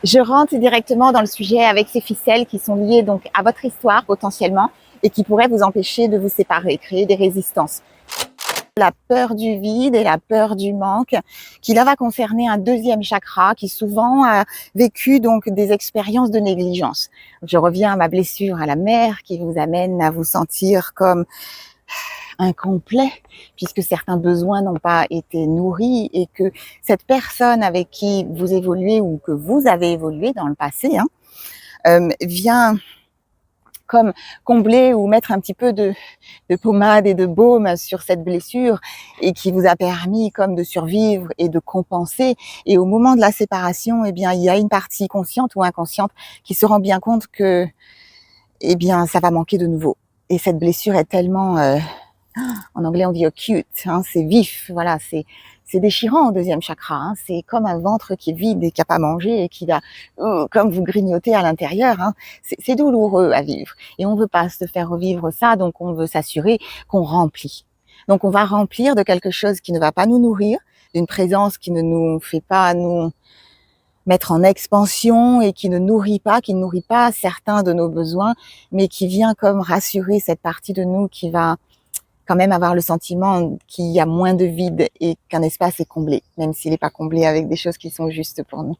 Je rentre directement dans le sujet avec ces ficelles qui sont liées donc à votre histoire potentiellement et qui pourraient vous empêcher de vous séparer, créer des résistances. La peur du vide et la peur du manque, qui là va concerner un deuxième chakra qui souvent a vécu donc des expériences de négligence. Je reviens à ma blessure à la mer qui vous amène à vous sentir comme incomplet puisque certains besoins n'ont pas été nourris et que cette personne avec qui vous évoluez ou que vous avez évolué dans le passé vient comme combler ou mettre un petit peu de pommade et de baume sur cette blessure et qui vous a permis comme de survivre et de compenser. Et au moment de la séparation, eh bien, il y a une partie consciente ou inconsciente qui se rend bien compte que, eh bien, ça va manquer de nouveau. Et cette blessure est tellement, en anglais on dit acute, c'est vif, voilà, c'est déchirant au deuxième chakra, c'est comme un ventre qui est vide et qui n'a pas mangé et qui va comme vous grignoter à l'intérieur, c'est douloureux à vivre et on ne veut pas se faire revivre ça, donc on veut s'assurer qu'on remplit. Donc on va remplir de quelque chose qui ne va pas nous nourrir, d'une présence qui ne nous fait pas nous mettre en expansion et qui ne nourrit pas, qui ne nourrit pas certains de nos besoins, mais qui vient comme rassurer cette partie de nous qui va quand même avoir le sentiment qu'il y a moins de vide et qu'un espace est comblé, même s'il n'est pas comblé avec des choses qui sont justes pour nous.